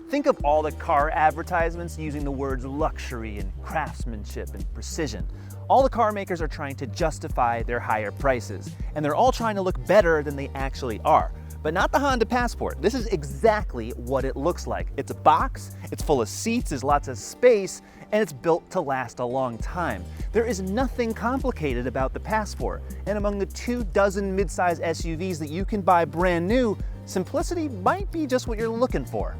Think of all the car advertisements using the words luxury and craftsmanship and precision. All the car makers are trying to justify their higher prices, and they're all trying to look better than they actually are. But not the Honda Passport. This is exactly what it looks like. It's a box, it's full of seats, there's lots of space, and it's built to last a long time. There is nothing complicated about the Passport, and among the 24 midsize SUVs that you can buy brand new, simplicity might be just what you're looking for.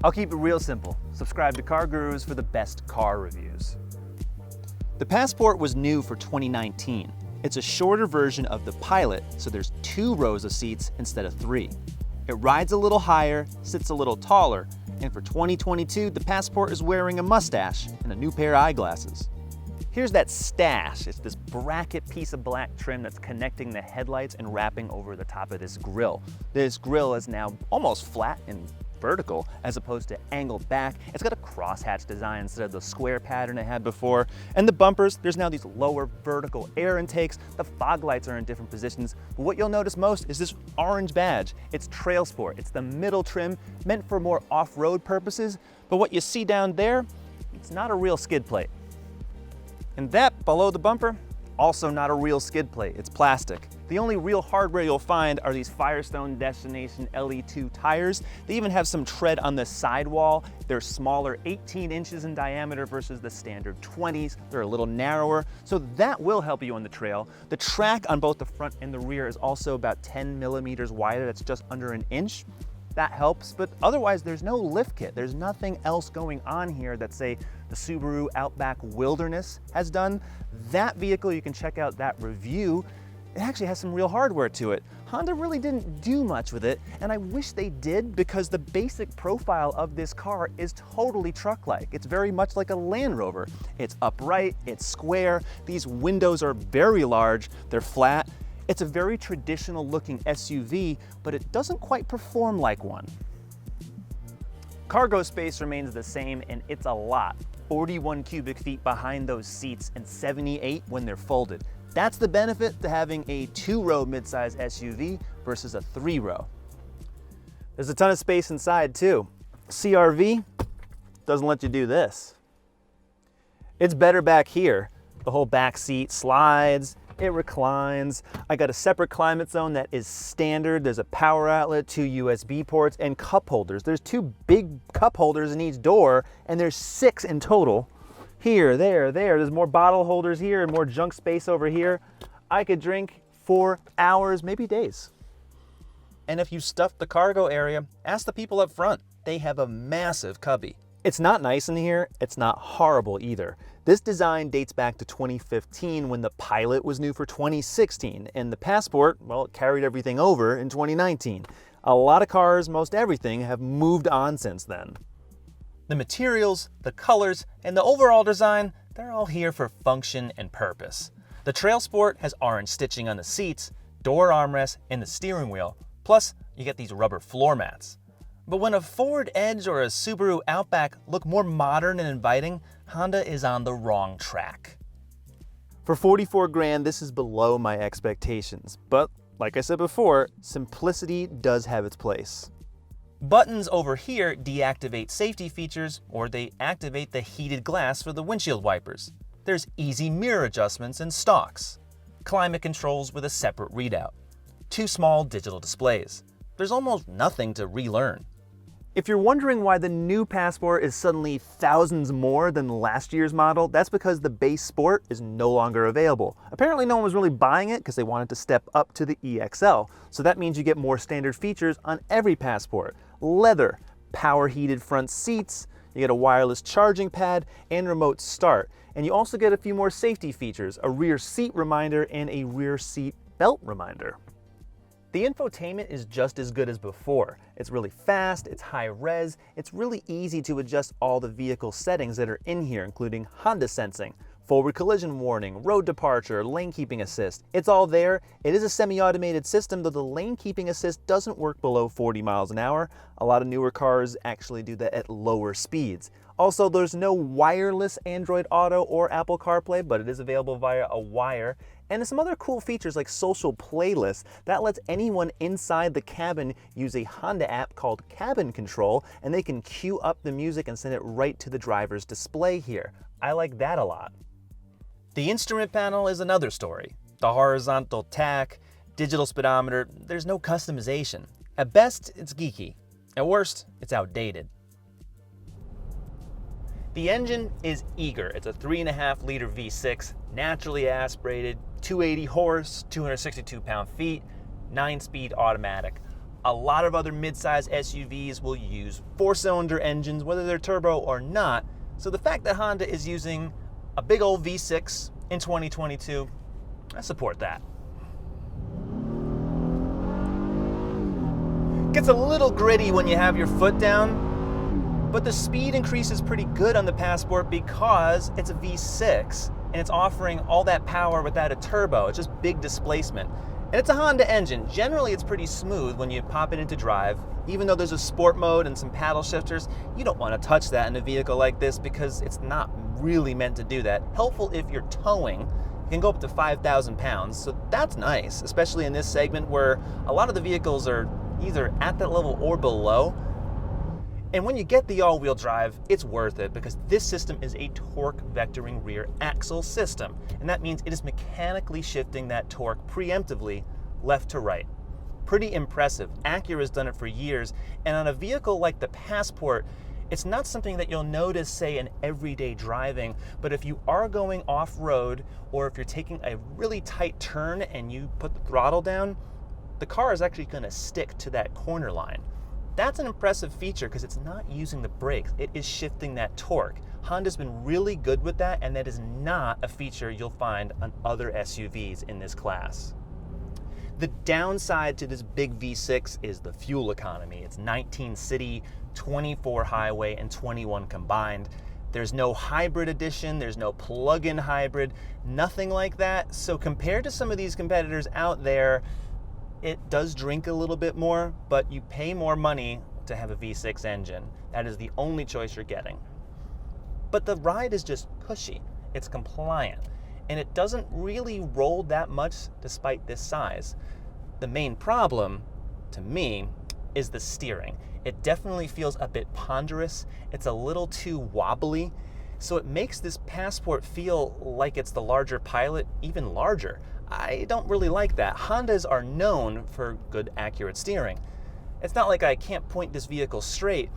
I'll keep it real simple. Subscribe to CarGurus for the best car reviews. The Passport was new for 2019. It's a shorter version of the Pilot, so there's 2 rows of seats instead of 3. It rides a little higher, sits a little taller, and for 2022, the Passport is wearing a mustache and a new pair of eyeglasses. Here's that stash. It's this bracket piece of black trim that's connecting the headlights and wrapping over the top of this grille. This grille is now almost flat and vertical as opposed to angled back. It's got a crosshatch design instead of the square pattern it had before. And the bumpers, there's now these lower vertical air intakes. The fog lights are in different positions. But what you'll notice most is this orange badge. It's TrailSport. It's the middle trim meant for more off-road purposes. But what you see down there, it's not a real skid plate. And that below the bumper, also not a real skid plate, it's plastic. The only real hardware you'll find are these Firestone Destination LE2 tires. They even have some tread on the sidewall. They're smaller, 18 inches in diameter versus the standard 20s. They're a little narrower, so that will help you on the trail. The track on both the front and the rear is also about 10 millimeters wider. That's just under an inch. That helps, but otherwise there's no lift kit. There's nothing else going on here that, say, the Subaru Outback Wilderness has done. That vehicle, you can check out that review. It actually has some real hardware to it. Honda really didn't do much with it, and I wish they did because the basic profile of this car is totally truck-like. It's very much like a Land Rover. It's upright, it's square, these windows are very large, they're flat. It's a very traditional looking SUV, but it doesn't quite perform like one. Cargo space remains the same, and it's a lot. 41 cubic feet behind those seats and 78 when they're folded. That's the benefit to having a 2-row midsize SUV versus a 3-row. There's a ton of space inside too. CR-V doesn't let you do this. It's better back here. The whole back seat slides, it reclines. I got a separate climate zone that is standard. There's a power outlet, 2 USB ports, and cup holders. There's 2 big cup holders in each door, and there's 6 in total. Here, there. There's more bottle holders here and more junk space over here. I could drink for hours, maybe days. And if you stuff the cargo area, ask the people up front. They have a massive cubby. It's not nice in here, it's not horrible either. This design dates back to 2015 when the Pilot was new for 2016, and the Passport, well, it carried everything over in 2019. A lot of cars, most everything, have moved on since then. The materials, the colors, and the overall design, they're all here for function and purpose. The TrailSport has orange stitching on the seats, door armrests, and the steering wheel. Plus, you get these rubber floor mats. But when a Ford Edge or a Subaru Outback look more modern and inviting, Honda is on the wrong track. For 44 grand, this is below my expectations. But like I said before, simplicity does have its place. Buttons over here deactivate safety features, or they activate the heated glass for the windshield wipers. There's easy mirror adjustments and stalks. Climate controls with a separate readout. 2 small digital displays. There's almost nothing to relearn. If you're wondering why the new Passport is suddenly thousands more than last year's model, that's because the base Sport is no longer available. Apparently no one was really buying it because they wanted to step up to the EXL. So that means you get more standard features on every Passport. Leather, power heated front seats, you get a wireless charging pad and remote start. And you also get a few more safety features, a rear seat reminder and a rear seat belt reminder. The infotainment is just as good as before. It's really fast, it's high res, it's really easy to adjust all the vehicle settings that are in here, including Honda sensing, forward collision warning, road departure, lane keeping assist. It's all there. It is a semi-automated system, though the lane keeping assist doesn't work below 40 miles an hour. A lot of newer cars actually do that at lower speeds. Also, there's no wireless Android Auto or Apple CarPlay, but it is available via a wire. And some other cool features like social playlists that lets anyone inside the cabin use a Honda app called Cabin Control, and they can queue up the music and send it right to the driver's display here. I like that a lot. The instrument panel is another story. The horizontal tach, digital speedometer, there's no customization. At best, it's geeky. At worst, it's outdated. The engine is eager. It's a 3.5-liter V6, naturally aspirated, 280 horse, 262 pound-feet, 9-speed automatic. A lot of other midsize SUVs will use 4-cylinder engines, whether they're turbo or not. So the fact that Honda is using a big old V6 in 2022, I support that. Gets a little gritty when you have your foot down, but the speed increase is pretty good on the Passport because it's a V6 and it's offering all that power without a turbo. It's just big displacement. And it's a Honda engine. Generally, it's pretty smooth when you pop it into drive. Even though there's a sport mode and some paddle shifters, you don't want to touch that in a vehicle like this because it's not really meant to do that. Helpful if you're towing. It can go up to 5,000 pounds, so that's nice, especially in this segment where a lot of the vehicles are either at that level or below. And when you get the all-wheel drive, it's worth it because this system is a torque vectoring rear axle system. And that means it is mechanically shifting that torque preemptively left to right. Pretty impressive. Acura has done it for years. And on a vehicle like the Passport, it's not something that you'll notice, say, in everyday driving. But if you are going off-road or if you're taking a really tight turn and you put the throttle down, the car is actually going to stick to that corner line. That's an impressive feature because it's not using the brakes. It is shifting that torque. Honda's been really good with that, and that is not a feature you'll find on other SUVs in this class. The downside to this big V6 is the fuel economy. It's 19 city, 24 highway, and 21 combined. There's no hybrid edition, there's no plug-in hybrid, nothing like that. So compared to some of these competitors out there, it does drink a little bit more, but you pay more money to have a V6 engine. That is the only choice you're getting. But the ride is just cushy. It's compliant, and it doesn't really roll that much despite this size. The main problem, to me, is the steering. It definitely feels a bit ponderous. It's a little too wobbly, so it makes this Passport feel like it's the larger Pilot even larger. I don't really like that. Hondas are known for good, accurate steering. It's not like I can't point this vehicle straight,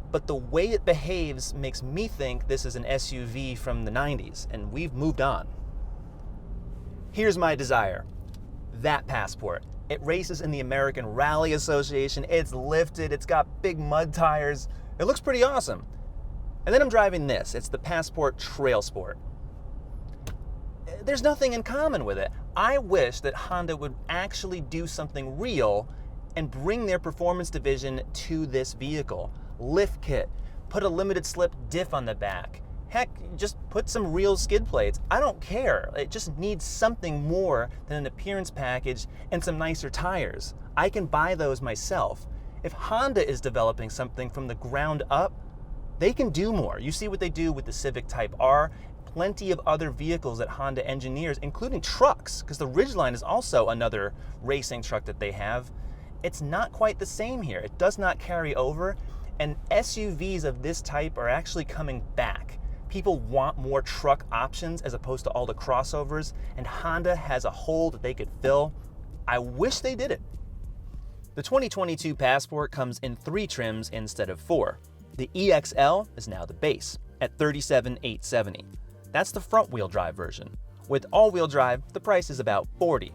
but the way it behaves makes me think this is an SUV from the 90s, and we've moved on. Here's my desire. That Passport. It races in the American Rally Association. It's lifted. It's got big mud tires. It looks pretty awesome. And then I'm driving this. It's the Passport TrailSport. There's nothing in common with it. I wish that Honda would actually do something real and bring their performance division to this vehicle. Lift kit, put a limited slip diff on the back. Heck, just put some real skid plates. I don't care. It just needs something more than an appearance package and some nicer tires. I can buy those myself. If Honda is developing something from the ground up, they can do more. You see what they do with the Civic Type R. Plenty of other vehicles that Honda engineers, including trucks, because the Ridgeline is also another racing truck that they have. It's not quite the same here. It does not carry over, and SUVs of this type are actually coming back. People want more truck options as opposed to all the crossovers, and Honda has a hole that they could fill. I wish they did it. The 2022 Passport comes in 3 trims instead of 4. The EXL is now the base at $37,870. That's the front-wheel drive version. With all-wheel drive, the price is about $40.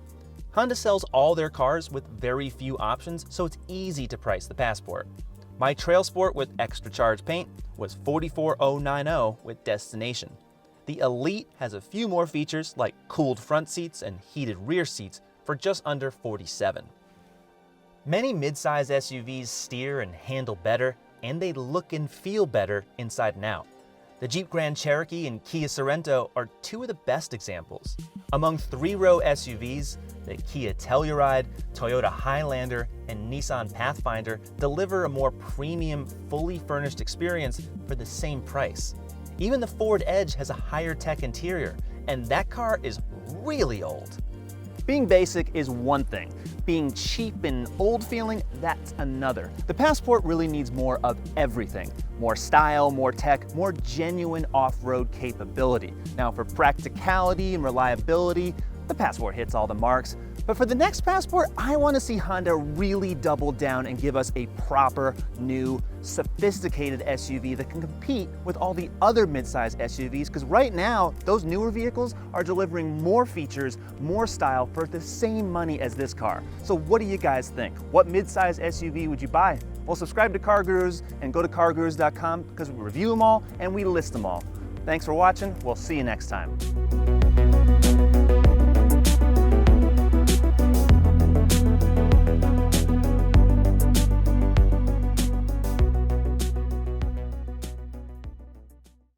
Honda sells all their cars with very few options, so it's easy to price the Passport. My TrailSport with extra charge paint was $44,090 with Destination. The Elite has a few more features like cooled front seats and heated rear seats for just under $47. Many midsize SUVs steer and handle better, and they look and feel better inside and out. The Jeep Grand Cherokee and Kia Sorento are 2 of the best examples. Among 3-row SUVs, the Kia Telluride, Toyota Highlander, and Nissan Pathfinder deliver a more premium, fully furnished experience for the same price. Even the Ford Edge has a higher tech interior, and that car is really old. Being basic is one thing. Being cheap and old feeling, that's another. The Passport really needs more of everything. More style, more tech, more genuine off-road capability. Now for practicality and reliability, the Passport hits all the marks. But for the next Passport, I want to see Honda really double down and give us a proper, new, sophisticated SUV that can compete with all the other midsize SUVs, because right now, those newer vehicles are delivering more features, more style for the same money as this car. So what do you guys think? What midsize SUV would you buy? Well, subscribe to CarGurus and go to cargurus.com because we review them all and we list them all. Thanks for watching. We'll see you next time.